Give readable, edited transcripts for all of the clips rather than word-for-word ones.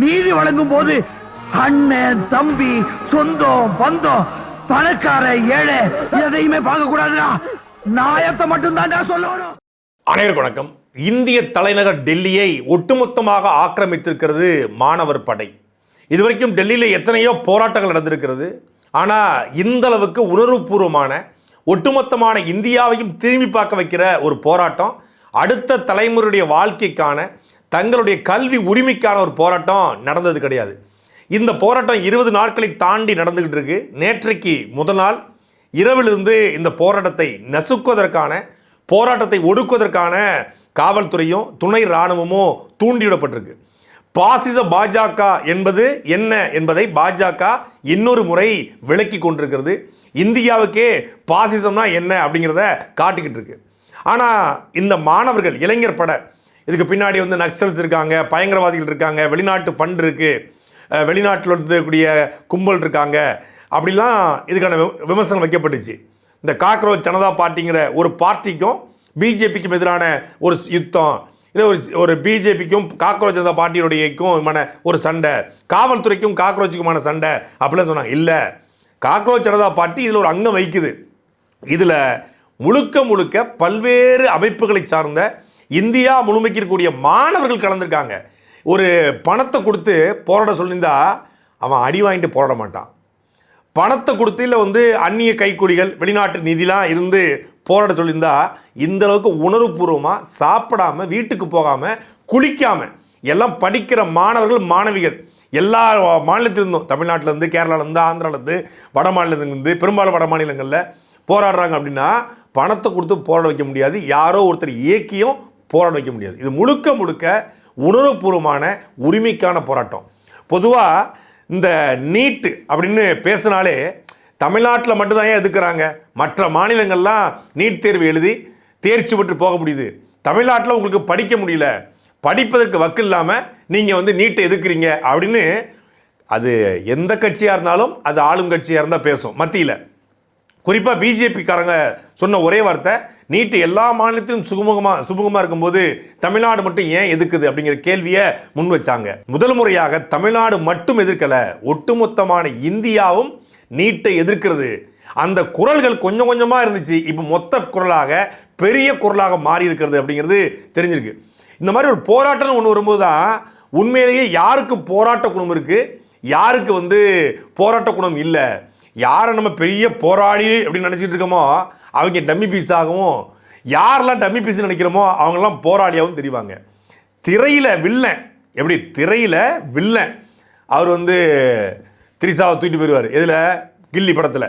நீதி வழங்கும் போது அண்ணன் தம்பி சொந்தம் பந்தம் பணக்கார ஏழை எதையுமே பார்க்க கூடாதுடா. நாயத்தை மட்டும் தான் சொல்லணும். அனைவருக்கும் வணக்கம். இந்திய தலைநகர் டெல்லியை ஒட்டுமொத்தமாக ஆக்கிரமித்திருக்கிறது மாணவர் படை. இதுவரைக்கும் டெல்லியில் எத்தனையோ போராட்டங்கள் நடந்திருக்கிறது. ஆனால் இந்த அளவுக்கு உணர்வுபூர்வமான ஒட்டுமொத்தமான இந்தியாவையும் திரும்பி பார்க்க வைக்கிற ஒரு போராட்டம், அடுத்த தலைமுறையுடைய வாழ்க்கைக்கான தங்களுடைய கல்வி உரிமைக்கான ஒரு போராட்டம் நடந்தது கிடையாது. இந்த போராட்டம் 20 நாட்களை தாண்டி நடந்துகிட்டு இருக்கு. நேற்றைக்கு முதல் நாள் இரவிலிருந்து இந்த போராட்டத்தை நசுக்குவதற்கான, போராட்டத்தை ஒடுக்குவதற்கான காவல்துறையும் துணை இராணுவமும் தூண்டிவிடப்பட்டிருக்கு. பாசிச பாஜக என்பது என்ன என்பதை பாஜக இன்னொரு முறை விளக்கி கொண்டிருக்கிறது. இந்தியாவுக்கே பாசிசம்னா என்ன அப்படிங்கிறத காட்டிக்கிட்டு இருக்கு. ஆனால் இந்த மாணவர்கள், இளைஞர் படை, இதுக்கு பின்னாடி வந்து நக்சல்ஸ் இருக்காங்க, பயங்கரவாதிகள் இருக்காங்க, வெளிநாட்டு ஃபண்ட் இருக்குது, வெளிநாட்டில் இருக்கக்கூடிய கும்பல் இருக்காங்க, அப்படிலாம் இதுக்கான விமர்சனம் வைக்கப்பட்டுச்சு. இந்த காக்ரோச் ஜனதா பார்ட்டிங்கிற ஒரு பார்ட்டிக்கும் பிஜேபிக்கும் எதிரான ஒரு யுத்தம், இல்லை ஒரு பிஜேபிக்கும் காக்ரோச் ஜனதா பார்ட்டியுடையக்கும் ஒரு சண்டை, காவல்துறைக்கும் காக்ரோச்சுக்குமான சண்டை அப்படிலாம் சொன்னாங்க. இல்லை, காக்ரோச் ஜனதா பார்ட்டி இதில் ஒரு அங்கம் வகிக்குது. இதில் முழுக்க முழுக்க பல்வேறு அமைப்புகளை சார்ந்த இந்தியா முழுமைக்கு இருக்கக்கூடிய மாணவர்கள் கலந்துருக்காங்க. ஒரு பணத்தை கொடுத்து போராட சொல்லியிருந்தா அவன் அடி வாங்கிட்டு போராட மாட்டான். பணத்தை கொடுத்து இல்லை வந்து அந்நிய கைக்கூலிகள், வெளிநாட்டு நிதிலாம் இருந்து போராட சொல்லியிருந்தா இந்த அளவுக்கு உணர்வுபூர்வமாக சாப்பிடாமல், வீட்டுக்கு போகாமல், குளிக்காமல், எல்லாம் படிக்கிற மாணவர்கள் மாணவிகள் எல்லா மாநிலத்திலிருந்தும், தமிழ்நாட்டிலேருந்து, கேரளாவிலேருந்து, ஆந்திராவிலேருந்து, வட மாநிலத்திலிருந்து, பெரும்பாலும் வட மாநிலங்களில் போராடுறாங்க. அப்படின்னா பணத்தை கொடுத்து போராட வைக்க முடியாது, யாரோ ஒருத்தர் இயக்கியும் போராட வைக்க முடியாது. இது முழுக்க முழுக்க உணர்வுபூர்வமான உரிமைக்கான போராட்டம். பொதுவாக இந்த நீட்டு அப்படின்னு பேசினாலே தமிழ்நாட்டில் மட்டும்தான் ஏன் எதுக்குறாங்க? மற்ற மாநிலங்கள்லாம் நீட் தேர்வு எழுதி தேர்ச்சி பெற்று போக முடியுது. தமிழ்நாட்டில் உங்களுக்கு படிக்க முடியல, படிப்பதற்கு வக்கு இல்லாமல் நீங்கள் வந்து நீட்டை எதுக்குறீங்க அப்படின்னு அது எந்த கட்சியாக இருந்தாலும், அது ஆளும் கட்சியாக இருந்தால் பேசும். மத்தியில் குறிப்பாக பிஜேபிக்காரங்க சொன்ன ஒரே வார்த்தை, நீட்டு எல்லா மாநிலத்திலும் சுமூகமாக இருக்கும்போது தமிழ்நாடு மட்டும் ஏன் எதிர்க்குது அப்படிங்கிற கேள்வியை முன் வச்சாங்க. முதல் முறையாக தமிழ்நாடு மட்டும் எதிர்க்கலை, ஒட்டுமொத்தமான இந்தியாவும் நீட்டை எதிர்க்கிறது. அந்த குரல்கள் கொஞ்சம் கொஞ்சமாக இருந்துச்சு, இப்போ மொத்த குரலாக, பெரிய குரலாக மாறி இருக்கிறது அப்படிங்கிறது தெரிஞ்சிருக்கு. இந்த மாதிரி ஒரு போராட்டம்னு ஒன்று வரும்போது தான் உண்மையிலேயே யாருக்கு போராட்ட குணம் இருக்குது, யாருக்கு வந்து போராட்ட குணம் இல்லை, யாரை நம்ம பெரிய போராளி அப்படின்னு நினச்சிட்டு இருக்கோமோ அவங்க டம்மி பீஸாகவும், யாரெல்லாம் டம்மி பீஸ் நினைக்கிறோமோ அவங்கெல்லாம் போராளியாகவும் தெரிவாங்க. திரையில் வில்லன், எப்படி திரையில் வில்லன் அவர் வந்து திரிசாவை தூக்கிட்டு போயிடுவார். எதில்? கில்லி படத்தில்.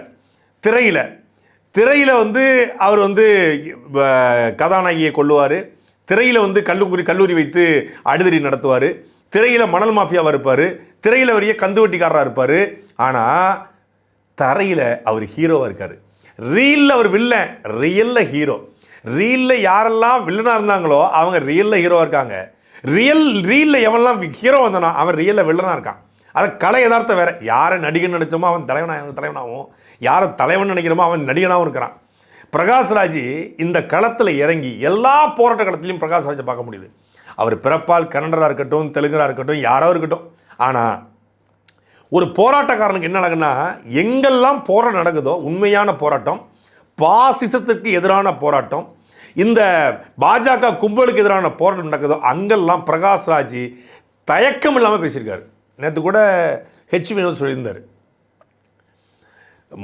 திரையில் வந்து அவர் வந்து கதாநாயகியை கொள்ளுவார். திரையில் வந்து கல்லூரி வைத்து அடிதடி நடத்துவார். திரையில் மணல் மாஃபியாவாக இருப்பார். திரையில் வரைய கந்துவட்டிக்காரராக இருப்பார். ஆனால் தரையில் அவர் ஹீரோவாக இருக்கார். ரீலில் அவர் வில்லன், ரியலில் ஹீரோ. ரீலில் யாரெல்லாம் வில்லனாக இருந்தாங்களோ அவங்க ரியலில் ஹீரோவாக இருக்காங்க. ரீலில் எவன்லாம் ஹீரோ வந்தானோ அவன் ரியலில் வில்லனாக இருக்கான். அது கலை யதார்த்தம் வேறு. யாரை நடிகன் நினச்சோமோ அவன் தலைவனாகவும், யாரை தலைவன் நினைக்கிறோமோ அவன் நடிகனாகவும் இருக்கிறான். பிரகாஷ்ராஜ் இந்த களத்தில் இறங்கி எல்லா போராட்ட களத்திலையும் பிரகாஷ்ராஜை பார்க்க முடியுது. அவர் பிறப்பால் கன்னடராக இருக்கட்டும், தெலுங்கராக இருக்கட்டும், யாரோ இருக்கட்டும், ஆனால் ஒரு போராட்டக்காரனுக்கு என்ன நடக்குன்னா, எங்கெல்லாம் போராட்டம் நடக்குதோ, உண்மையான போராட்டம், பாசிசத்துக்கு எதிரான போராட்டம், இந்த பாஜக கும்பலுக்கு எதிரான போராட்டம் நடக்குதோ அங்கெல்லாம் பிரகாஷ்ராஜ் தயக்கம் இல்லாமல் பேசியிருக்காரு. நேற்று கூட வினோத் சொல்லியிருந்தார்,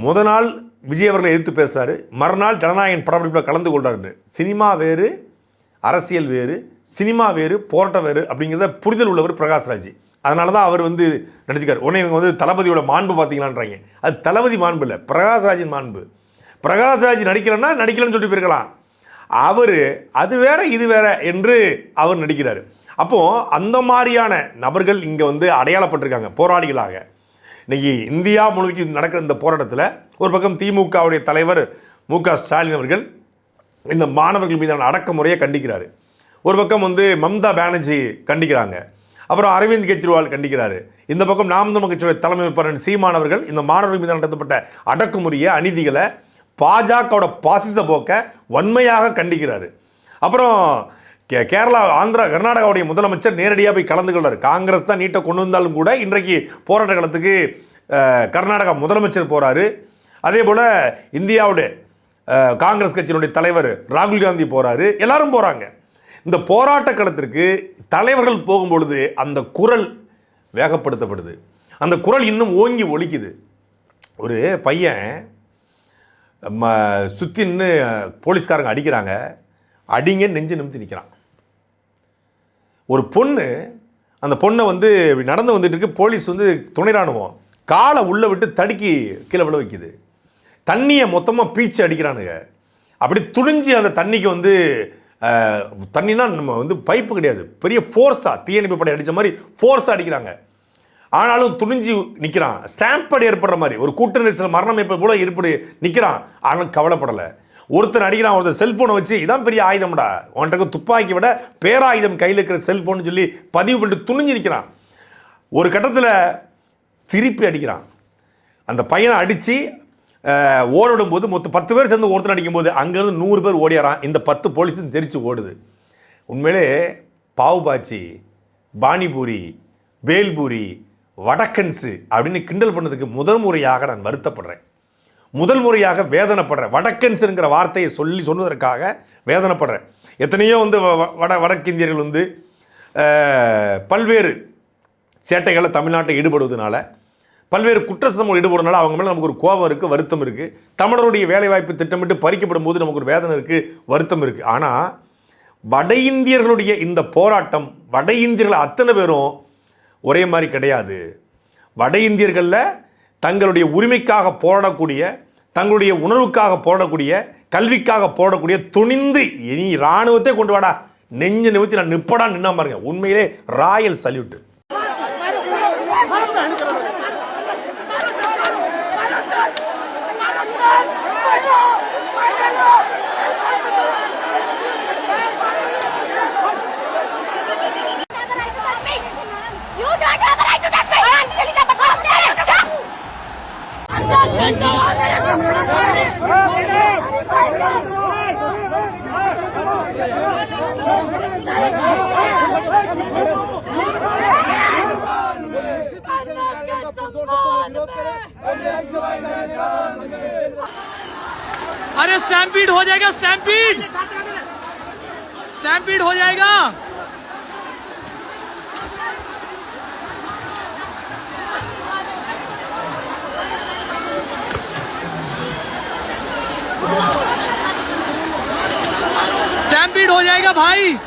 முத நாள் விஜய் அவர்களை எதிர்த்து பேசுகிறாரு, மறுநாள் ஜனநாயகன் படப்பிடிப்பில் கலந்து கொள்கிறாரு. சினிமா வேறு, அரசியல் வேறு, சினிமா வேறு, போராட்டம் வேறு அப்படிங்கிறத புரிதல் உள்ளவர் பிரகாஷ்ராஜ். அதனால தான் அவர் வந்து நடிச்சுக்கார். உடனே இவங்க வந்து தளபதியோட மாண்பு பார்த்தீங்களான்றாங்க. அது தளபதி மாண்பு இல்லை, பிரகாஷ்ராஜின் மாண்பு. பிரகாஷ்ராஜ் நடிக்கலன்னா நடிக்கலன்னு சொல்லிட்டு போயிருக்கலாம். அவர் அது வேற இது வேற என்று அவர் நடிக்கிறார். அப்போது அந்த மாதிரியான நபர்கள் இங்கே வந்து அடையாளப்பட்டிருக்காங்க போராளிகளாக. இன்றைக்கி இந்தியா முழுக்க நடக்கிற இந்த போராட்டத்தில் ஒரு பக்கம் திமுகவுடைய தலைவர் மு.க. ஸ்டாலின் அவர்கள் இந்த மாணவர்கள் மீதான அடக்குமுறையை கண்டிக்கிறார். ஒரு பக்கம் வந்து மம்தா பானர்ஜி கண்டிக்கிறாங்க. அப்புறம் அரவிந்த் கெஜ்ரிவால் கண்டிக்கிறாரு. இந்த பக்கம் நாம் தமிழர் கட்சியுடைய தலைமை வேட்பாளர் சீமான் அவர்கள் இந்த மாணவர்கள் மீது நடத்தப்பட்ட அடக்குமுறையை, அநீதிகளை, பாஜகவோட பாசிச போக்க வன்மையாக கண்டிக்கிறாரு. அப்புறம் கேரளா, ஆந்திரா, கர்நாடகாவுடைய முதலமைச்சர் நேரடியாக போய் கலந்து கொள்ளார். காங்கிரஸ் தான் நீட்டை கொண்டு வந்தாலும் கூட இன்றைக்கு போராட்ட காலத்துக்கு கர்நாடகா முதலமைச்சர் போகிறாரு. அதே போல் இந்தியாவுடைய காங்கிரஸ் கட்சியினுடைய தலைவர் ராகுல் காந்தி போகிறாரு. எல்லாரும் போகிறாங்க. இந்த போராட்ட களத்திற்கு தலைவர்கள் போகும்பொழுது அந்த குரல் வேகப்படுத்தப்படுது. அந்த குரல் இன்னும் ஓங்கி ஒலிக்குது. ஒரு பையன் சுத்தின்னு போலீஸ்காரங்க அடிக்கிறாங்க, அடிங்க நெஞ்சு நிமித்தி நிற்கிறான். ஒரு பொண்ணு, அந்த பொண்ணை வந்து நடந்து வந்துட்டு இருக்கு, போலீஸ் வந்து துணை ராணுவம் காலை உள்ளே விட்டு தடுக்கி கீழே விழ வைக்குது. தண்ணியை மொத்தமாக பீச்சு அடிக்கிறானுங்க. அப்படி துணிஞ்சு அந்த தண்ணிக்கு வந்து தண்ணினா நம்ம வந்து பைப்பு கிடையாது, பெரிய ஃபோர்ஸாக தீயணைப்பு படை அடித்த மாதிரி ஃபோர்ஸாக அடிக்கிறாங்க. ஆனாலும் துணிஞ்சு நிற்கிறான். ஸ்டாம்பேட் ஏற்படுற மாதிரி ஒரு கூட்ட நெரிசல் மரணம் ஏற்பது போல ஏற்படு நிற்கிறான். ஆனால் கவலைப்படலை. ஒருத்தர் அடிக்கிறான், ஒருத்தர் செல்ஃபோனை வச்சு இதான் பெரிய ஆயுதம்டா, உன்கிட்ட துப்பாக்கி விட பேராயுதம் கையில் இருக்கிற செல்ஃபோன் சொல்லி பதிவு பண்ணிட்டு துணிஞ்சு நிற்கிறான். ஒரு கட்டத்தில் திருப்பி அடிக்கிறான். அந்த பையனை அடித்து ஓடிடும் போது மொத்தம் 10 பேர் சேர்ந்து ஒருத்தர் அடிக்கும்போது அங்கேருந்து 100 பேர் ஓடியாரான். இந்த 10 போலீஸும் தெரிச்சு ஓடுது. உண்மையிலே பாவு பாச்சி, பானிபூரி, பேல்பூரி, வடக்கன்ஸு அப்படின்னு கிண்டல் பண்ணதுக்கு முதல் முறையாக நான் வருத்தப்படுறேன். முதல் முறையாக வேதனைப்படுறேன். வடக்கன்ஸுங்கிற வார்த்தையை சொன்னதற்காக வேதனைப்படுறேன். எத்தனையோ வந்து வடக்கிந்தியர்கள் வந்து பல்வேறு சேட்டைகளில் தமிழ்நாட்டில் ஈடுபடுவதனால, பல்வேறு குற்ற சம்பவங்கள் ஈடுபடுறதுனால அவங்க மேலே நமக்கு ஒரு கோபம் இருக்குது, வருத்தம் இருக்குது. தமிழருடைய வேலைவாய்ப்பு திட்டமிட்டு பறிக்கப்படும் போது நமக்கு ஒரு வேதனை இருக்குது, வருத்தம் இருக்குது. ஆனால் வட இந்தியர்களுடைய இந்த போராட்டம், வட இந்தியர்கள் அத்தனை பேரும் ஒரே மாதிரி கிடையாது. வட இந்தியர்களில் தங்களுடைய உரிமைக்காக போராடக்கூடிய, தங்களுடைய உணர்வுக்காக போராடக்கூடிய, கல்விக்காக போராடக்கூடிய, துணிந்து இனி இராணுவத்தை கொண்டு வாடா நெஞ்சு நிமித்தி நான் நிப்படா நின்னா பாருங்க. உண்மையிலே ராயல் சல்யூட். अरे स्टैम्पीड हो जाएगा, स्टैम्पीड स्टैम्पीड हो जाएगा। स्टैम्पीड हो जाएगा भाई।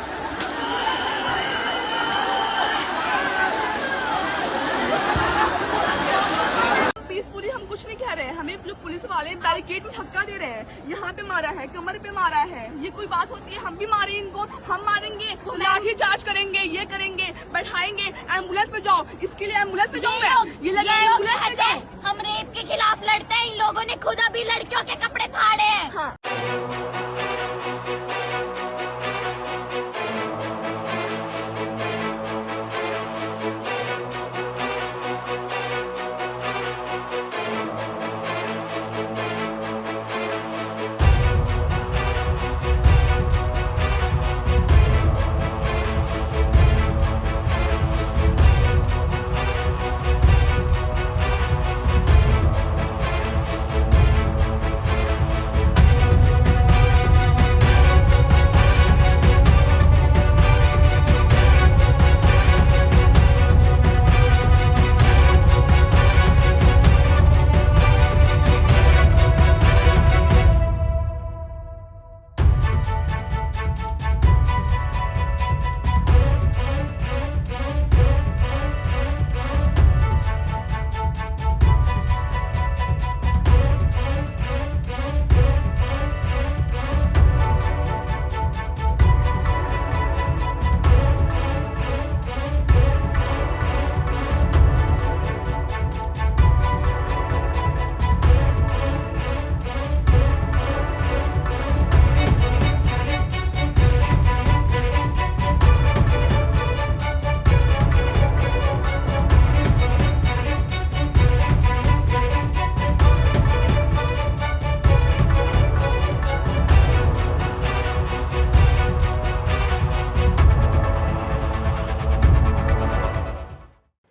पीसफुली हम कुछ नहीं कह रहे हैं, हमें जो पुलिस वाले बैरिकेड में धक्का दे रहे हैं, यहाँ पे मारा है, कमर पे मारा है, ये कोई बात होती है? हम भी मारे इनको, हम मारेंगे, लाठी चार्ज करेंगे, ये करेंगे, बैठाएंगे, एम्बुलेंस पे जाओ, इसके लिए एम्बुलेंस पे जाऊँ मैं, ये लगा एम्बुलेंस पे जाओ। हम रेप के खिलाफ लड़ते हैं, इन लोगों ने खुद अभी लड़कियों के कपड़े फाड़े हैं। हाँ।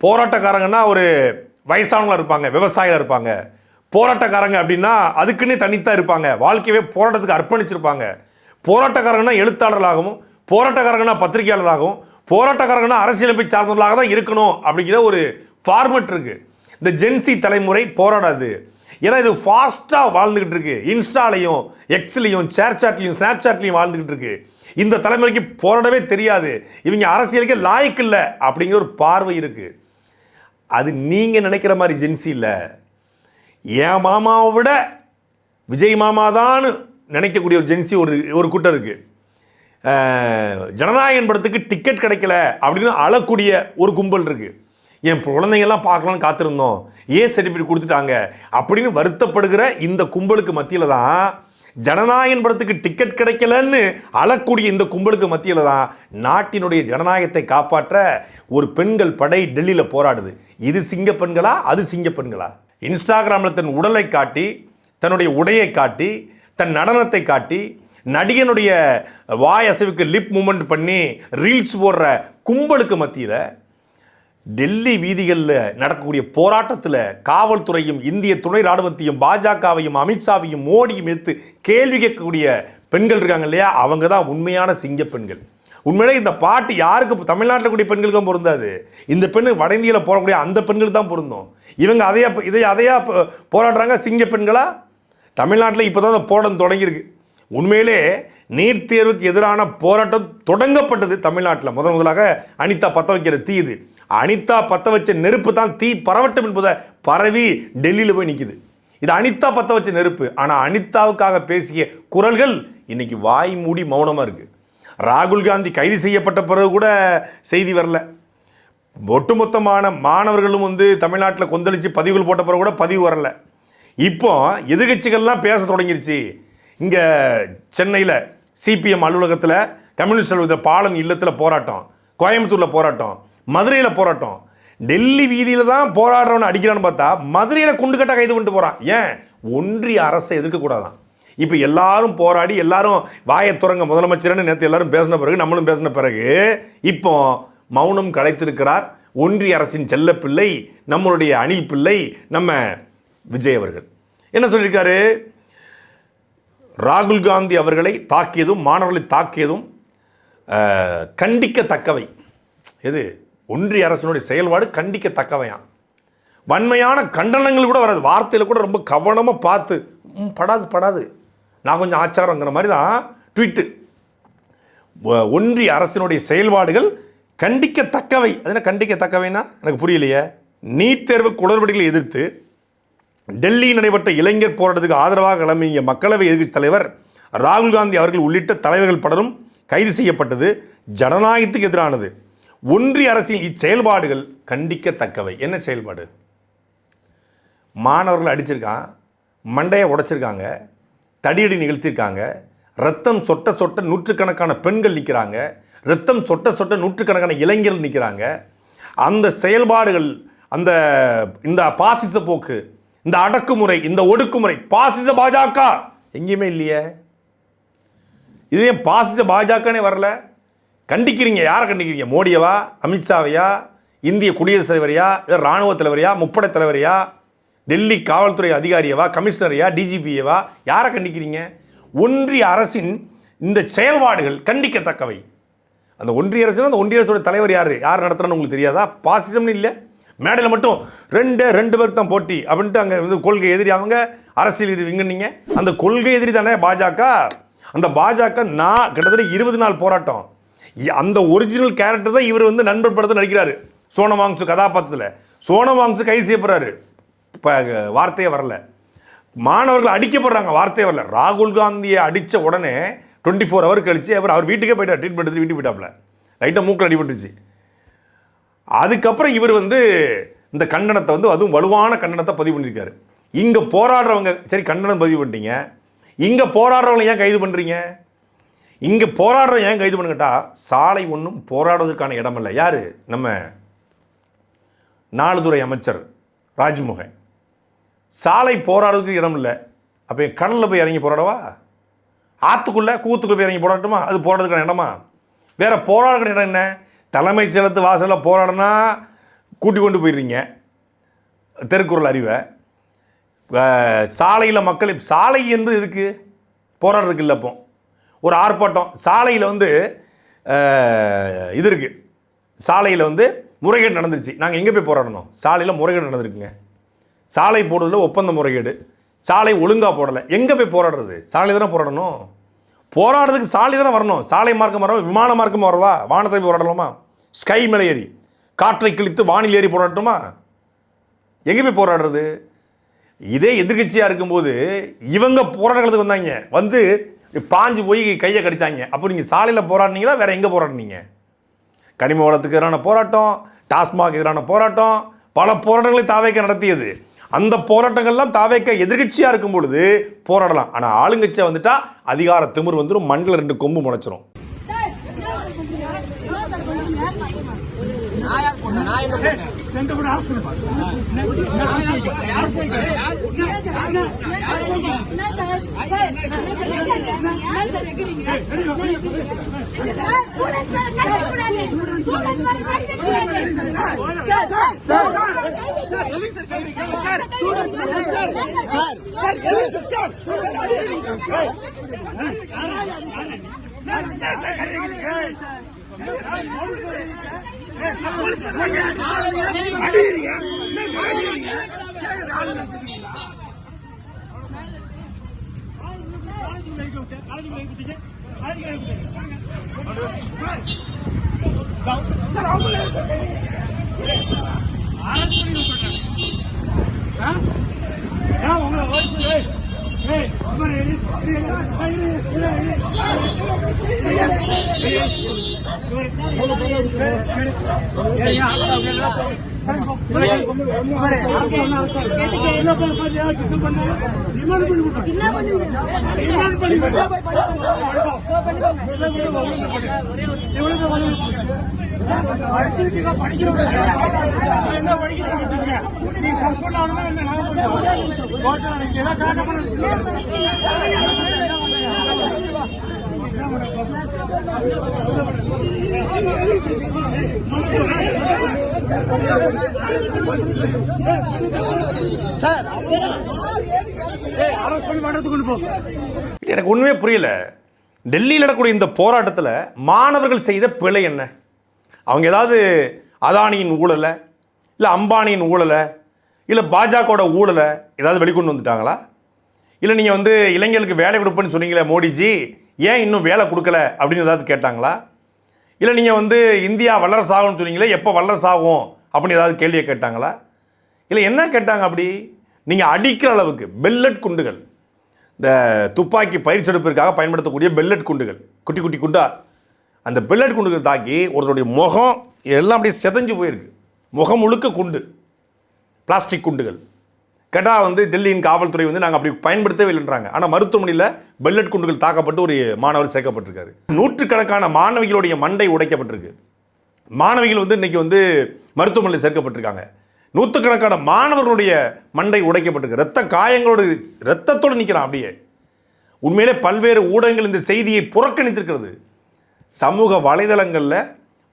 போராட்டக்காரங்கன்னா ஒரு வயசானவங்களா இருப்பாங்க, விவசாயிகள் இருப்பாங்க. போராட்டக்காரங்க அப்படின்னா அதுக்குன்னே தனித்தான் இருப்பாங்க, வாழ்க்கையவே போராட்டத்துக்கு அர்ப்பணிச்சிருப்பாங்க. போராட்டக்காரங்கன்னா எழுத்தாளர்களாகவும், போராட்டக்காரங்கன்னா பத்திரிகையாளர்களாகவும், போராட்டக்காரங்கன்னா அரசியலமைப்பை சார்ந்தவர்களாக தான் இருக்கணும் அப்படிங்கிற ஒரு ஃபார்மெட் இருக்கு. இந்த ஜென்சி தலைமுறை போராடாது. ஏன்னா இது ஃபாஸ்ட்டாக வாழ்ந்துகிட்டு இருக்கு. இன்ஸ்டாலையும், எக்ஸ்லையும், ஷேர்சாட்லையும், ஸ்னாப்சாட்லையும் வாழ்ந்துகிட்டு இருக்கு. இந்த தலைமுறைக்கு போராடவே தெரியாது, இவங்க அரசியலுக்கு லாய்க்கு இல்லை அப்படிங்கிற ஒரு பார்வை இருக்கு. அது நீங்க நினைக்கிற மாதிரி ஜென்சி இல்லை. என் மாமாவை விட விஜய் மாமா தான் நினைக்கக்கூடிய ஒரு ஜென்சி ஒரு கூட்டம் இருக்கு. ஜனநாயகன் படத்துக்கு டிக்கெட் கிடைக்கல அப்படின்னு அழக்கூடிய ஒரு கும்பல் இருக்கு. என் குழந்தைங்கெல்லாம் பார்க்கலான்னு காத்திருந்தோம், சர்டிஃபிகேட் கொடுத்துட்டாங்க அப்படின்னு வருத்தப்படுகிற இந்த கும்பலுக்கு மத்தியில் தான், ஜனநாயகன் படத்துக்கு டிக்கெட் கிடைக்கலன்னு அழக்கூடிய இந்த கும்பலுக்கு மத்தியில் தான் நாட்டினுடைய ஜனநாயகத்தை காப்பாற்ற ஒரு பெண்கள் படை டெல்லியில் போராடுது. இது சிங்க பெண்களா, அது சிங்க பெண்களா? இன்ஸ்டாகிராமில் தன் உடலை காட்டி, தன்னுடைய உடையை காட்டி, தன் நடனத்தை காட்டி, நடிகனுடைய வாய் அசைவுக்கு லிப் மூமெண்ட் பண்ணி ரீல்ஸ் போடுற கும்பலுக்கு மத்தியில் டெல்லி வீதிகளில் நடக்கக்கூடிய போராட்டத்தில் காவல்துறையும், இந்திய துணை ராணுவத்தையும், பாஜகவையும், அமித்ஷாவையும், மோடியும் எடுத்து கேள்வி கேட்கக்கூடிய பெண்கள் இருக்காங்க இல்லையா, அவங்க தான் உண்மையான சிங்க பெண்கள். உண்மையிலே இந்த பாட்டு யாருக்கு தமிழ்நாட்டில் கூடிய பெண்களுக்கும் பொருந்தாது. இந்த பெண்ணு வட இந்தியாவில் போடக்கூடிய அந்த பெண்கள் தான் பொருந்தும். இவங்க அதையா போராடுறாங்க சிங்க பெண்களா? தமிழ்நாட்டில் இப்போ தான் போராட்டம் தொடங்கியிருக்கு. உண்மையிலே நீட் தேர்வுக்கு எதிரான போராட்டம் தொடங்கப்பட்டது தமிழ்நாட்டில். முதலாக அனிதா பற்ற வைக்கிற தீ இது. அனிதா பற்ற வச்ச நெருப்பு தான் தீ பரவட்டும் என்பதை பரவி டெல்லியில் போய் நிற்குது. இது அனிதா பற்ற வச்ச நெருப்பு. ஆனால் அனிதாவுக்காக பேசிய குரல்கள் இன்னைக்கு வாய் மூடி மௌனமாக இருக்கு. ராகுல் காந்தி கைது செய்யப்பட்ட பிறகு கூட செய்தி வரல. ஒட்டுமொத்தமான மாணவர்களும் தமிழ்நாட்டில் கொந்தளிச்சு பதிவுகள் போட்ட பிறகு கூட பதிவு வரல. இப்போ எதிர்கட்சிகள்லாம் பேச தொடங்கிருச்சு. இங்கே சென்னையில் சிபிஎம் அலுவலகத்தில், கம்யூனிஸ்ட் அலுவலகத்தில், பாலன் இல்லத்தில் போராட்டம், கோயம்புத்தூரில் போராட்டம், மதுரையில் போராட்டம். டெல்லி வீதியில் தான் போராடுறவனை அடிக்கிறான்னு பார்த்தா மதுரையில் குண்டு கட்ட கைது பண்ணிட்டு போகிறான். ஏன்? ஒன்றிய அரசை எதிர்க்கக்கூடாதான். இப்போ எல்லாரும் போராடி எல்லாரும் வாயை துறங்க முதலமைச்சர்னு நேற்று எல்லாரும் பேசின பிறகு, நம்மளும் பேசின பிறகு இப்போ மௌனம் கலைத்திருக்கிறார் ஒன்றிய அரசின் செல்லப்பிள்ளை, நம்மளுடைய அணில் பிள்ளை, நம்ம விஜய் அவர்கள். என்ன சொல்லியிருக்காரு? ராகுல் காந்தி அவர்களை தாக்கியதும், மாணவர்களை தாக்கியதும் கண்டிக்கத்தக்கவை. எது? ஒன்றிய அரசினுடைய செயல்பாடு கண்டிக்கத்தக்கவையாம். வன்மையான கண்டனங்கள் கூட வராது, வார்த்தையில் கூட ரொம்ப கவனமாக பார்த்து படாது நான் கொஞ்சம் ஆச்சாரங்கிற மாதிரி தான் ட்வீட்டு. ஒன்றிய அரசினுடைய செயல்பாடுகள் கண்டிக்கத்தக்கவை. அது என்ன கண்டிக்கத்தக்கவைன்னா எனக்கு புரியலையே. நீட் தேர்வு குளறுபடிகளை எதிர்த்து டெல்லியில் நடைபெற்ற இளைஞர் போராட்டத்துக்கு ஆதரவாக கிளம்பிய மக்களவை எதிர்க்கட்சி தலைவர் ராகுல் காந்தி அவர்கள் உள்ளிட்ட தலைவர்கள் பலரும் கைது செய்யப்பட்டது ஜனநாயகத்துக்கு எதிரானது. ஒன்றிய அரசின் இச்செயல்பாடுகள் கண்டிக்கத்தக்கவை. என்ன செயல்பாடு? மாணவர்கள் அடிச்சிருக்கான், மண்டையை உடைச்சிருக்காங்க, தடியடி நிகழ்த்தியிருக்காங்க, ரத்தம் சொட்ட சொட்ட நூற்றுக்கணக்கான பெண்கள் நிற்கிறாங்க, ரத்தம் சொட்ட சொட்ட நூற்றுக்கணக்கான இளைஞர்கள் நிற்கிறாங்க. அந்த செயல்பாடுகள், இந்த பாசிச போக்கு, இந்த அடக்குமுறை, இந்த ஒடுக்குமுறை, பாசிச பாஜக எங்கேயுமே இல்லையே. இது ஏன் பாசிச பாஜகனே வரல? கண்டிக்கிறீங்க. யாரை கண்டிக்கிறீங்க? மோடியவா, அமித்ஷாவையா, இந்திய குடியரசுத் தலைவரையா, இல்லை இராணுவ தலைவரையா, முப்படை தலைவரையா, டெல்லி காவல்துறை அதிகாரியவா, கமிஷனரையா, டிஜிபியவா? யாரை கண்டிக்கிறீங்க? ஒன்றிய அரசின் இந்த செயல்பாடுகள் கண்டிக்கத்தக்கவை. அந்த ஒன்றிய அரசு, அந்த ஒன்றிய அரசோட தலைவர் யார் நடத்துகிறன்னு உங்களுக்கு தெரியாதா? பாசிசம்னு இல்லை, மேடையில் மட்டும் ரெண்டு பேருக்கு தான் போட்டி அப்படின்ட்டு அங்கே கொள்கை எதிரி அவங்க, அரசியல் எதிரிங்க. அந்த கொள்கை எதிரி தானே பாஜக. அந்த பாஜக கிட்டத்தட்ட 20 நாள் போராட்டம். அந்த ஒரிஜினல் கேரக்டர் தான் இவர் நண்பர் படத்தில் நடிக்கிறாரு. சோனம் வாங்சு கதாபாத்திரத்தில் சோனம் வாங்சு கைது செய்யப்படுறாரு. இப்போ வார்த்தையே வரல. மாணவர்கள் அடிக்கப்படுறாங்க, வார்த்தையே வரல. ராகுல் காந்தியை அடித்த உடனே 24 ஹவர் கழிச்சு அவர் வீட்டுக்கே போயிட்டார். ட்ரீட்மெண்ட் எடுத்து வீட்டுக்கு போயிட்டாப்ல. லைட்டாக மூக்கில் அடிபட்டுச்சு. அதுக்கப்புறம் இவர் இந்த கண்டனத்தை அதுவும் வலுவான கண்டனத்தை பதிவு பண்ணியிருக்காரு. இங்கே போராடுறவங்க சரி கண்டனம் பதிவு பண்ணிட்டீங்க, இங்கே போராடுறவங்களை ஏன் கைது பண்ணுறீங்க? இங்கே போராடுறவங்க ஏன் கைது பண்ணுங்கட்டா, சாலை ஒன்றும் போராடுவதற்கான இடம் இல்லை. யார்? நம்ம நாலுதுறை அமைச்சர் ராஜ்மோகன். சாலை போராடுறதுக்கு இடம் இல்லை. அப்போ கடலில் போய் இறங்கி போராடவா? ஆற்றுக்குள்ளே கூத்துக்குள்ளே போய் இறங்கி போராட்டமா? அது போராடுறதுக்கான இடமா? வேறு போராடுற இடம் என்ன? தலைமைச் செயலகத்து வாசலில் போராடினா கூட்டி கொண்டு போயிடுறீங்க தெருக்குறள் அறிவை. சாலையில் மக்கள் சாலை என்பது எதுக்கு போராடுறதுக்கு இல்லை. அப்போ ஒரு ஆர்ப்பாட்டம் சாலையில் வந்து இது இருக்குது, சாலையில் வந்து முறைகேடு நடந்துருச்சு, நாங்கள் எங்கே போய் போராடணும்? சாலையில் முறைகேடு நடந்திருக்குங்க, சாலை போடுறதுல ஒப்பந்த முறைகேடு, சாலை ஒழுங்காக போடலை, எங்கே போய் போராடுறது? சாலை தானே போராடணும். போராடுறதுக்கு சாலை தானே வரணும். சாலை மார்க்கம் வரவா, விமான மார்க்கம் வரவா, வானத்தை போராடலாமா? ஸ்கை மேலே ஏறி காற்றை கிழித்து வானில் ஏறி போராடட்டுமா? எங்கே போய் போராடுறது? இதே எதிர்கட்சியாக இருக்கும்போது இவங்க போராட்டங்களுக்கு வந்தாங்க, வந்து பாஞ்சு போய் கையை கடிச்சாங்க. அப்போ நீங்கள் சாலையில் போராடினீங்களா, வேறு எங்கே போராடினீங்க? கனிம வளத்துக்கு எதிரான போராட்டம், டாஸ்மாக் எதிரான போராட்டம், பல போராட்டங்களை தாவேக்க நடத்தியது. அந்த போராட்டங்கள்லாம் தாவேக்க எதிர்கட்சியாக இருக்கும் பொழுது போராடலாம். ஆனால் ஆளுங்கட்சியாக வந்துட்டா அதிகார திமிர் வந்துடும், மண்ணில் 2 கொம்பு முளைச்சிரும். எனக்கு ஒண்ணுமே புரியல. டெல்லியில் நடக்கக்கூடிய இந்த போராட்டத்தில் மாணவர்கள் செய்த பிழை என்ன? அவங்க ஏதாவது அதானியின் ஊழலை, இல்லை அம்பானியின் ஊழலை, இல்லை பாஜகவோட ஊழலை ஏதாவது வெளிக்கொண்டு வந்துட்டாங்களா? இல்லை நீங்கள் வந்து இளைஞர்களுக்கு வேலை கொடுப்பேன்னு சொன்னீங்களே மோடிஜி, ஏன் இன்னும் வேலை கொடுக்கல அப்படின்னு ஏதாவது கேட்டாங்களா? இல்லை நீங்கள் வந்து இந்தியா வல்லரசாகும்னு சொன்னீங்களே, எப்போ வல்லரசாகும் அப்படின்னு ஏதாவது கேள்வியை கேட்டாங்களா? இல்லை என்ன கேட்டாங்க? அப்படி நீங்கள் அடிக்கிற அளவுக்கு பெல்லட் குண்டுகள், இந்த துப்பாக்கி பயிற்சியெடுப்பிற்காக பயன்படுத்தக்கூடிய பெல்லட் குண்டுகள், குட்டி குட்டி குண்டா, அந்த பெல்லட் குண்டுகள் தாக்கி ஒருத்தருடைய முகம் எல்லாம் அப்படியே செதஞ்சு போயிருக்கு. முகம் முழுக்க குண்டு, பிளாஸ்டிக் குண்டுகள். கேட்டால் வந்து டெல்லியின் காவல்துறை வந்து நாங்கள் அப்படி பயன்படுத்தவே இல்லைன்றாங்க. ஆனால் மருத்துவமனையில் பெல்லட் குண்டுகள் தாக்கப்பட்டு ஒரு மாணவர் சேர்க்கப்பட்டிருக்காரு. நூற்றுக்கணக்கான மாணவிகளுடைய மண்டை உடைக்கப்பட்டிருக்கு. மாணவிகள் வந்து இன்றைக்கி வந்து மருத்துவமனையில் சேர்க்கப்பட்டிருக்காங்க. நூற்றுக்கணக்கான மாணவர்களுடைய மண்டை உடைக்கப்பட்டிருக்கு. இரத்த காயங்களோடு, இரத்தத்தோடு நிற்கிறான் அப்படியே. உண்மையிலே பல்வேறு ஊடகங்கள் இந்த செய்தியை புறக்கணித்திருக்கிறது. சமூக வலைதளங்களில்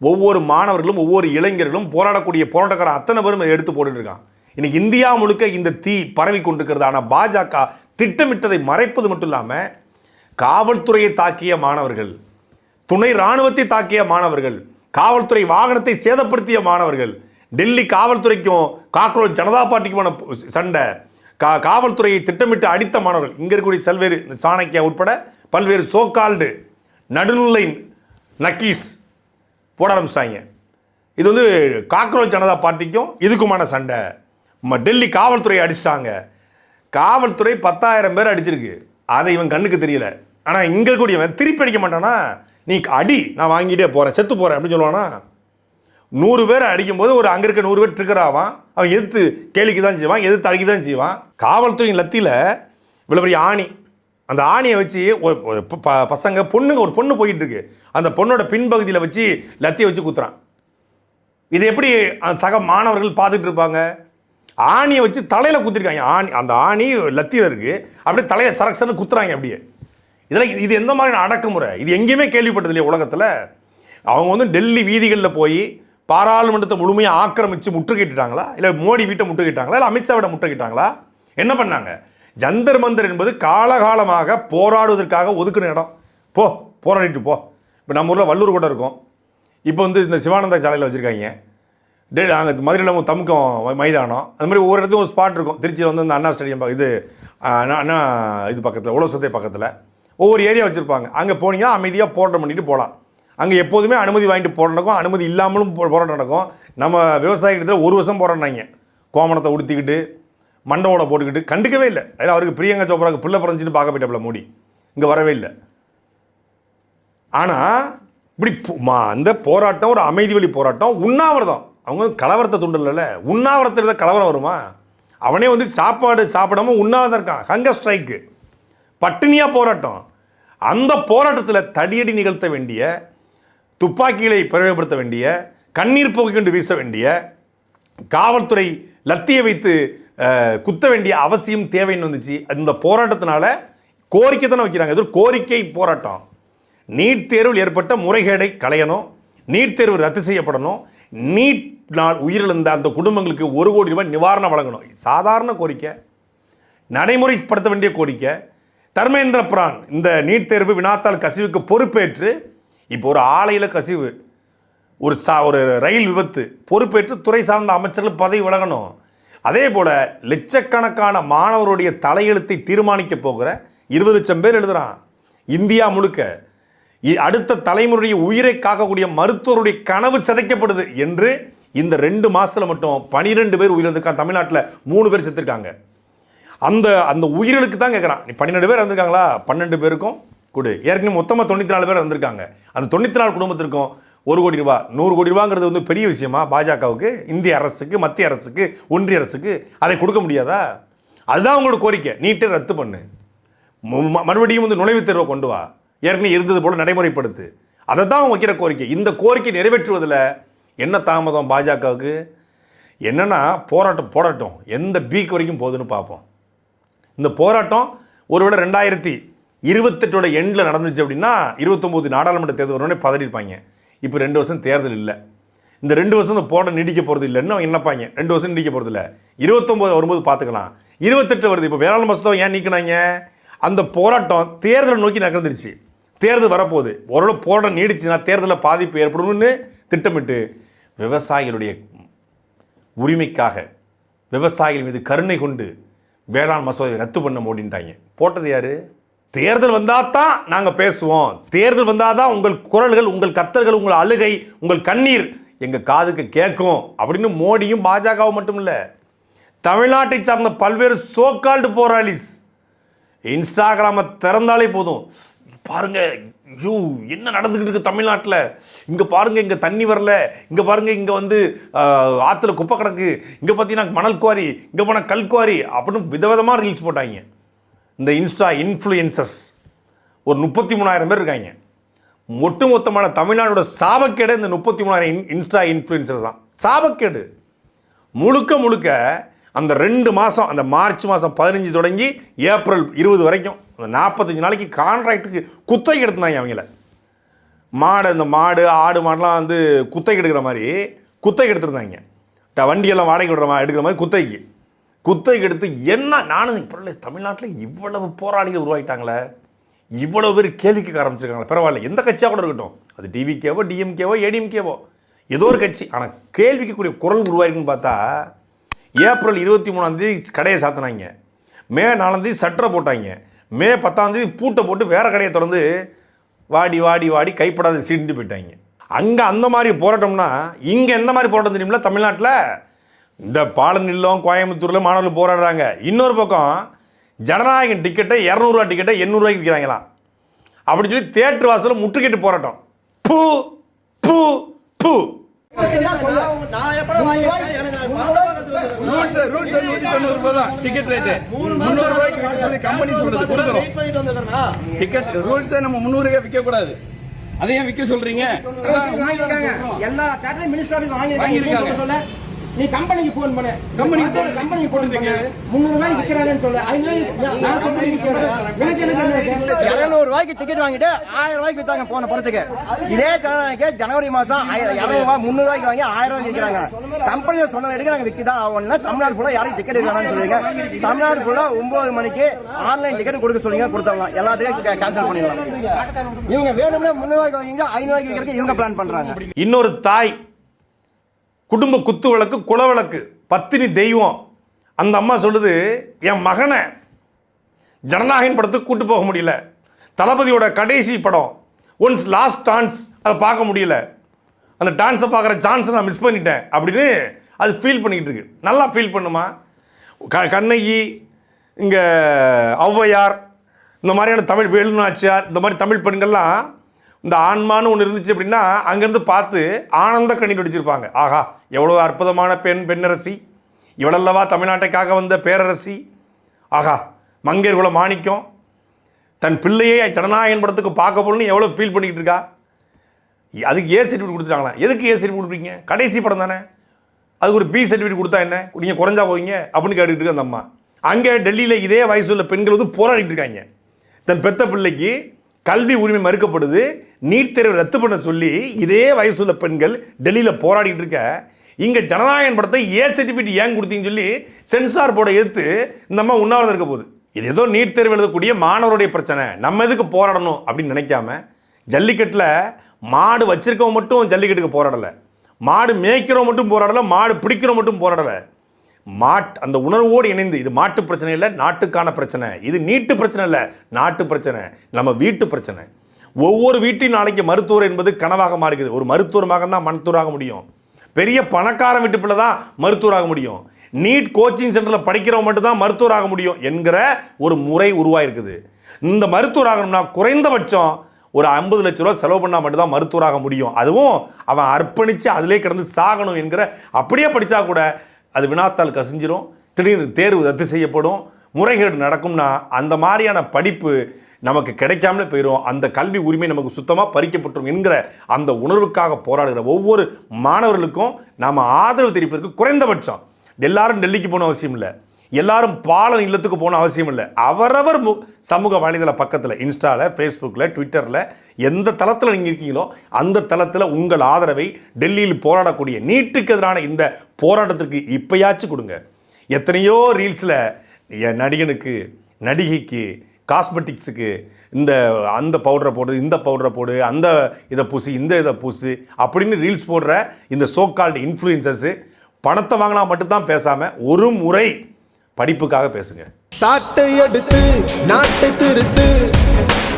ஒவ்வொரு மாணவர்களும் ஒவ்வொரு இளைஞர்களும் போராடக்கூடிய போராட்டக்காரர் அத்தனை பேரும் இதை எடுத்து போட்டுட்டு இருக்கான். இன்னைக்கு இந்தியா முழுக்க இந்த தீ பரவி கொண்டிருக்கிறது. ஆனால் பாஜக திட்டமிட்டதை மறைப்பது மட்டும் இல்லாமல் காவல்துறையை தாக்கிய மாணவர்கள், துணை இராணுவத்தை தாக்கிய மாணவர்கள், காவல்துறை வாகனத்தை சேதப்படுத்திய மாணவர்கள், டெல்லி காவல்துறைக்கும் காக்ரோச் ஜனதா பார்ட்டிக்குமான சண்டை, காவல்துறையை திட்டமிட்டு அடித்த மாணவர்கள், இங்கே இருக்கக்கூடிய பல்வேறு சாணக்கியா உட்பட பல்வேறு சோகால்டு நடுநிலை நக்கீஸ் போட ஆரம்பிச்சிட்டாங்க. இது வந்து காக்ரோச் ஜனதா பார்ட்டிக்கும் இதுக்குமான சண்டை. டெல்லி காவல்துறையை அடிச்சிட்டாங்க. காவல்துறை 10,000 பேர் அடிச்சிருக்கு. அதை இவன் கண்ணுக்கு தெரியல. ஆனால் இங்கே இருக்கக்கூடியவன் திருப்பி அடிக்க மாட்டானா, நீ அடி, நான் வாங்கிட்டே போகிறேன், செத்து போகிறேன் அப்படின்னு சொல்லுவானா? 100 பேர் அடிக்கும்போது ஒரு அங்கே இருக்க 100 பேர் ட்ரிகர் ஆவான். அவன் எதிர்த்து கேளிக்கு தான் செய்வான், எதிர்த்து அடிக்க தான் செய்வான். காவல்துறையின் லத்தியில் இவ்வளோ பெரிய ஆணி, அந்த ஆணியை வச்சு பசங்க பொண்ணுங்க, ஒரு பொண்ணு போயிட்டு இருக்கு, அந்த பொண்ணோட பின்பகுதியில் வச்சு லத்தியை வச்சு குத்துறான். இது எப்படி சக மாணவர்கள் பார்த்துட்டு இருப்பாங்க? ஆணியை வச்சு தலையில் குத்திருக்காங்க. ஆணி, அந்த ஆணி லத்தியில் இருக்குது, அப்படியே தலையை சரக்சன்னு குத்துறாங்க அப்படியே. இதெல்லாம் இது எந்த மாதிரியான அடக்குமுறை? இது எங்கேயுமே கேள்விப்பட்டது இல்லையா உலகத்தில்? அவங்க வந்து டெல்லி வீதிகளில் போய் பாராளுமன்றத்தை முழுமையாக ஆக்கிரமித்து முற்றுகையிட்டாங்களா, இல்லை மோடி வீட்டை முற்றுகையிட்டாங்களா, இல்லை அமித்ஷா வீட்டை முற்றுகையிட்டாங்களா? என்ன பண்ணாங்க? ஜந்தர் மந்தர் என்பது காலகாலமாக போராடுவதற்காக ஒதுக்குன இடம். போராடிட்டு போ. இப்போ நம்ம ஊரில் வள்ளூர் கூட இருக்கும். இப்போ வந்து இந்த சிவானந்தா சாலையில் வச்சுருக்காங்க. அங்கே மதுரையில் தமுக்கம் மைதானம், அந்த மாதிரி ஒவ்வொரு இடத்துக்கும் ஒரு ஸ்பாட் இருக்கும். திருச்சியில் வந்து இந்த அண்ணா ஸ்டேடியம் இது அண்ணா இது பக்கத்தில் உலகத்தை பக்கத்தில் ஒவ்வொரு ஏரியா வச்சுருப்பாங்க. அங்கே போனீங்கன்னா அமைதியாக போராட்டம் பண்ணிட்டு போகலாம். அங்கே எப்போதுமே அனுமதி வாங்கிட்டு போராட்டம் நடக்கும், அனுமதி இல்லாமலும் போராட்டம் நடக்கும். நம்ம விவசாயிகிட்ட ஒரு வருஷம் போராடினாங்க. கோமணத்தை உடுத்திக்கிட்டு மண்டவோட போட்டுக்கிட்டு கண்டுக்கவே இல்லை. அதில் அவருக்கு பிரியங்கா சோப்ராவுக்கு பிள்ளை பிறந்துச்சுன்னு பார்க்க போயிட்டப்பல மோடி இங்கே வரவே இல்லை. ஆனால் இப்படி அந்த போராட்டம் ஒரு அமைதி வழி போராட்டம், உண்ணாவிரதம். அவங்க கலவரத்தை தூண்டல, உண்ணாவிரத்தில் தான் கலவரம் வருமா? அவனே வந்து சாப்பாடு சாப்பிடாம உண்ணாவிரதம் இருக்கான், ஹங்கர் ஸ்ட்ரைக்கு, பட்டினியாக போராட்டம். அந்த போராட்டத்தில் தடியடி நிகழ்த்த வேண்டிய, துப்பாக்கிகளை பிரயோகப்படுத்த வேண்டிய, கண்ணீர் போக்கி கொண்டு வீச வேண்டிய, காவல்துறை லத்தியை வைத்து குத்த வேண்டிய அவசியம் தேவைன்னு வந்துச்சு. அந்த போராட்டத்தினால கோரிக்கை தானே வைக்கிறாங்க. இது ஒரு கோரிக்கை போராட்டம். நீட் தேர்வில் ஏற்பட்ட முறைகேடை களையணும், நீட் தேர்வு ரத்து செய்யப்படணும், நீட்னால் உயிரிழந்த அந்த குடும்பங்களுக்கு 1 கோடி ரூபாய் நிவாரணம் வழங்கணும். சாதாரண கோரிக்கை, நடைமுறைப்படுத்த வேண்டிய கோரிக்கை. தர்மேந்திர பிரான் இந்த நீட் தேர்வு வினாத்தாள் கசிவுக்கு பொறுப்பேற்று, இப்போ ஒரு ஆலையில் கசிவு, ஒரு ரயில் விபத்து, பொறுப்பேற்று துறை சார்ந்த அமைச்சர்கள் பதவி வழங்கணும். அதே போல் லட்சக்கணக்கான மாணவருடைய தலையெழுத்தை தீர்மானிக்க போகிற 20 லட்சம் பேர் எழுதுகிறான் இந்தியா முழுக்க. அடுத்த தலைமுறையுடைய உயிரை காக்கக்கூடிய மருத்துவருடைய கனவு சிதைக்கப்படுது என்று இந்த 2 மாதத்தில் மட்டும் 12 பேர் உயிரிழந்திருக்காங்க. தமிழ்நாட்டில் 3 பேர் செத்துருக்காங்க. அந்த உயிர்களுக்கு தான் கேட்குறான். நீ 12 பேர் இறந்துருக்காங்களா, 12 பேருக்கும் கொடு. ஏற்கனவே மொத்தமாக 94 பேர் இறந்துருக்காங்க. அந்த 94 குடும்பத்திற்கும் 1 கோடி ரூபாய், 100 கோடி ரூபாங்கிறது வந்து பெரிய விஷயமா பாஜகவுக்கு, இந்திய அரசுக்கு, மத்திய அரசுக்கு, ஒன்றிய அரசுக்கு அதை கொடுக்க முடியாதா? அதுதான் உங்களோட கோரிக்கை. நீட்டை ரத்து பண்ணு, மறுபடியும் வந்து நுழைவுத் தேர்வை கொண்டு வா, ஏற்கனவே இருந்தது போல நடைமுறைப்படுத்து. அதை தான் அவங்க வைக்கிற கோரிக்கை. இந்த கோரிக்கை நிறைவேற்றுவதில் என்ன தாமதம் பாஜகவுக்கு? என்னென்னா போராட்டம் போராட்டம் எந்த பீக் வரைக்கும் போகுதுன்னு பார்ப்போம். இந்த போராட்டம் ஒருவேளை 2028 எண்டில் நடந்துச்சு அப்படின்னா 29 நாடாளுமன்ற தேர்தல் வரணுன்னே பதறிப்பாங்க. இப்போ 2 வருஷம் தேர்தல் இல்லை. இந்த 2 வருஷம் இந்த போராட்டம் நீடிக்க போகிறது இல்லைன்னு என்னப்பாங்க. 2 வருஷம் நீடிக்க போகிறது இல்லை. 29 வரும்போது பார்த்துக்கலாம். 28 வருது. இப்போ வேளாண் மசோதாவை ஏன் நீக்கினாங்க? அந்த போராட்டம் தேர்தலை நோக்கி நகர்ந்துருச்சு. தேர்தல் வரப்போகுது. ஓரளவு போராட்டம் நீடிச்சுன்னா தேர்தலில் பாதிப்பு ஏற்படும்னு திட்டமிட்டு விவசாயிகளுடைய உரிமைக்காக, விவசாயிகள் மீது கருணை கொண்டு வேளாண் மசோதாவை ரத்து பண்ண மோடின்ட்டாங்க. போட்டது யார்? தேர்தல் வந்தால் தான் நாங்கள் பேசுவோம், தேர்தல் வந்தால் தான் உங்கள் குரல்கள், உங்கள் கத்தல்கள், உங்கள் அழுகை, உங்கள் கண்ணீர் எங்கள் காதுக்கு கேட்கும் அப்படின்னு மோடியும் பாஜகவும் மட்டும் இல்லை, தமிழ்நாட்டை சார்ந்த பல்வேறு சோகால்டு போராளிஸ் இன்ஸ்டாகிராமை திறந்தாலே போதும், பாருங்க ஐயோ என்ன நடந்துக்கிட்டு இருக்கு தமிழ்நாட்டில், இங்கே பாருங்கள் இங்கே தண்ணி வரல, இங்கே பாருங்கள் இங்கே வந்து ஆற்றுல குப்பை கிடக்கு, இங்கே பார்த்தீங்கன்னா மணல் குவாரி, இங்கே போனால் கல் குவாரி அப்படின்னு விதவிதமாக ரீல்ஸ் போட்டாங்க. இந்த இன்ஸ்டா இன்ஃப்ளூயன்சஸ் ஒரு 33,000 பேர் இருக்காங்க. ஒட்டுமொத்தமான தமிழ்நாடோட சாபக்கேடு இந்த 33,000 இன்ஸ்டா இன்ஃப்ளூயன்சர் தான். சாபக்கேடு முழுக்க அந்த 2 மாதம், அந்த மார்ச் மாதம் 15 தொடங்கி ஏப்ரல் 20 வரைக்கும் அந்த 45 நாளைக்கு கான்ட்ராக்டுக்கு குத்தகை எடுத்துனாங்க. அவங்கள இந்த மாடு ஆடு மாடெலாம் வந்து குத்தகை எடுக்கிற மாதிரி குத்தகை எடுத்துருந்தாங்க. வண்டியெல்லாம் வாடகை எடுக்கிற மாதிரி குத்தகை எடுத்து என்ன நானும் பரவாயில்ல, தமிழ்நாட்டில் இவ்வளவு போராளிகள் உருவாகிட்டாங்களே, இவ்வளவு பேர் கேள்வி கேட்க ஆரம்பிச்சிருக்காங்களே, பரவாயில்ல எந்த கட்சியாக கூட இருக்கட்டும், அது டிவிகேவோ டிஎம்கேவோ ஏடிஎம்கேவோ ஏதோ ஒரு கட்சி, ஆனால் கேள்விக்கக்கூடிய குரல் உருவாயிருக்குன்னு பார்த்தா ஏப்ரல் 23 கடையை சாத்தினாங்க, மே 4 சட்டரை போட்டாங்க, மே 10 பூட்டை போட்டு வேறு கடையை திறந்து வாடி கைப்படாத சீண்டு போயிட்டாங்க. அங்கே அந்த மாதிரி போராட்டம்னா இங்கே எந்த மாதிரி போராட்டம் தெரியுமில்ல? தமிழ்நாட்டில் இந்த பாலநிலம் கோயம்புத்தூரில் மாணவர்கள் போராடுறாங்க. இன்னொரு பக்கம் ஜனநாயகன் டிக்கெட்டை 200 ரூபா டிக்கெட்டை 800 ரூபாய்க்கு விற்கிறாங்களாம். அப்படின்னு சொல்லி தியேட்டர் வாசலில் முற்றுகையிட்டு போராட்டம். பூ பூ பூ விற்க கூடாது. அதையும் விற்க சொல்றீங்க? எல்லா மினிஸ்டர் ஆபீஸ் வாங்கியிருக்காங்க. நீ கம்பெனிக்கு போன் பண்ணு, கம்பெனிக்கு போன் பண்ணு. 300 ரூபாய்க்கு விற்கிறாங்கன்னு சொல்ல, 500 நான் சொல்றேன், எனக்கு என்ன சொன்னீங்க? 200 ரூபாய்க்கு டிக்கெட் வாங்கிட்டு 1000 ரூபாய்க்கு வித்தாங்க போன படத்துக்கு. இதே ஜனவரி மாசம் 200 ரூபாய் 300 ரூபாய்க்கு வாங்கி 1000 ரூபாய்க்கு விற்கிறாங்க. கம்பெனியில சொன்ன எடுக்க நாங்க விற்கிதான் ஆகணும்னா தமிழ்நாடு ஃபுல்லா யாரும் டிக்கெட் எடுக்கணும்னு சொல்லுங்க. தமிழ்நாடு ஃபுல்லா 9 மணிக்கு ஆன்லைன் டிக்கெட் கொடுக்க சொல்லுங்க, கொடுத்துடலாம். எல்லாத்தையும் கேன்சல் பண்ணிடலாம். இவங்க வேணும்னா 300 ரூபாய்க்கு வாங்கிங்க 500 ரூபாய்க்கு விற்கிறதுக்கு இவங்க பிளான் பண்றாங்க. இன்னொரு தாய் குடும்ப குத்து விளக்கு குலவிளக்கு பத்தினி தெய்வம். அந்த அம்மா சொல்லுது, என் மகனை ஜனநாயகன் படத்துக்கு கூட்டு போக முடியல, தளபதியோட கடைசி படம் ஒன்ஸ் லாஸ்ட் டான்ஸ் அதை பார்க்க முடியல, அந்த டான்ஸை பார்க்குற சான்ஸை நான் மிஸ் பண்ணிட்டேன் அப்படின்னு அது ஃபீல் பண்ணிக்கிட்டு இருக்கு. நல்லா ஃபீல் பண்ணுமா? கண்ணகி, இங்கே ஔவையார், இந்த மாதிரியான தமிழ் வேலுநாச்சியார், இந்த மாதிரி தமிழ் பெண்கள்லாம் இந்த ஆன்மான்னு ஒன்று இருந்துச்சு அப்படின்னா அங்கேருந்து பார்த்து ஆனந்த கண்ணீர் அடிச்சிருப்பாங்க. ஆஹா, எவ்வளோ அற்புதமான பெண்ணரசி, இவளல்லவா தமிழ்நாட்டுக்காக வந்த பேரரசி, ஆஹா மங்கையர் குல மாணிக்கம் தன் பிள்ளையை ஜனநாயகன் படத்துக்கு பார்க்க போகணும்னு எவ்வளோ ஃபீல் பண்ணிக்கிட்டு இருக்கா. அதுக்கு ஏ சர்டிஃபிகேட் கொடுத்துட்டாங்களா? எதுக்கு ஏ சர்டிஃபிகேட் கொடுப்பீங்க? கடைசி படம் தானே, அதுக்கு ஒரு பி சர்டிஃபிகேட் கொடுத்தா என்ன, நீங்கள் குறைஞ்சா போவீங்க அப்படின்னு கேட்டுக்கிட்டு இருக்கு அந்த அம்மா. அங்கே டெல்லியில் இதே வயசுள்ள பெண்கள் வந்து போராடிட்டு இருக்காங்க. தன் பெத்த பிள்ளைக்கு கல்வி உரிமை மறுக்கப்படுது, நீட் தேர்வை ரத்து பண்ண சொல்லி இதே வயசுள்ள பெண்கள் டெல்லியில் போராடிட்டு இருக்க, இங்கே ஜனநாயகன் படத்தை ஏ சர்டிஃபிகேட் ஏன் கொடுத்தீங்கன்னு சொல்லி சென்சார் போர்டை எதிர்த்து இந்த அம்மா உண்ணாவிரதம் இருக்க போகுது. இது ஏதோ நீட் தேர்வு எழுதக்கூடிய மாணவருடைய பிரச்சனை, நம்ம எதுக்கு போராடணும் அப்படின்னு நினைக்காம, ஜல்லிக்கட்டில் மாடு வச்சிருக்கவங்க மட்டும் ஜல்லிக்கட்டுக்கு போராடலை, மாடு மேய்க்கிறவங்க மட்டும் போராடலை, மாடு பிடிக்கிறவங்க மட்டும் போராடலை, அந்த உணர்வோடு இணைந்து இது மாட்டு பிரச்சனை இல்லை, நாட்டுக்கான பிரச்சனை, இது நீட்டு பிரச்சனை இல்லை, நாட்டு பிரச்சனை, நம்ம வீட்டு பிரச்சனை. ஒவ்வொரு வீட்டின் நாளைக்கு மருத்துவர் என்பது கனவாக மாறுகிறது. ஒரு மருத்துவராக தான் மருத்துவராக முடியும், பெரிய பணக்காரன் வீட்டு பிள்ளை தான் மருத்துவராக முடியும், நீட் கோச்சிங் சென்டரில் படிக்கிறவங்க மட்டும்தான் மருத்துவராக முடியும் என்கிற ஒரு முறை உருவாயிருக்குது. இந்த மருத்துவராகணும்னா குறைந்தபட்சம் ஒரு 50 லட்ச ரூபா செலவு பண்ணால் மட்டும்தான் மருத்துவராக முடியும். அதுவும் அவன் அர்ப்பணித்து அதிலே கிடந்து சாகணும் என்கிற, அப்படியே படித்தா கூட அது வினாத்தால் கசிஞ்சிரும், திடீர்னு தேர்வு ரத்து செய்யப்படும், முறைகேடு நடக்கும்னா அந்த மாதிரியான படிப்பு நமக்கு கிடைக்காமலே போயிடும், அந்த கல்வி உரிமை நமக்கு சுத்தமாக பறிக்கப்பட்டுரும் என்கிற அந்த உணர்வுக்காக போராடுகிற ஒவ்வொரு மாணவர்களுக்கும் நாம் ஆதரவு தெரிவிப்பதற்கு குறைந்தபட்சம் எல்லாரும் டெல்லிக்கு போகணும் அவசியம் இல்லை, எல்லாரும் பாலன் இல்லத்துக்கு போகணும் அவசியம் இல்லை, அவரவர் சமூக வலைதள பக்கத்தில் இன்ஸ்டாவில், ஃபேஸ்புக்கில், ட்விட்டரில் எந்த தளத்தில் நீங்கள் இருக்கீங்களோ அந்த தளத்தில் உங்கள் ஆதரவை டெல்லியில் போராடக்கூடிய நீட்டுக்கு எதிரான இந்த போராட்டத்திற்கு இப்போயாச்சும் கொடுங்க. எத்தனையோ ரீல்ஸில் நடிகனுக்கு, நடிகைக்கு, காஸ்மெட்டிக்ஸுக்கு அந்த பவுடரை போடு, இந்த பவுடரை போடு, அந்த இதை பூசு, இந்த இதை பூசு அப்படின்னு ரீல்ஸ் போடுற இந்த சோகால்டு இன்ஃப்ளூயன்சர்ஸு பணத்தை வாங்கினா மட்டும்தான் பேசாமல் ஒரு முறை படிப்புக்காக பேசுங்க. சாட்டை எடுத்து நாட்டை திருத்து.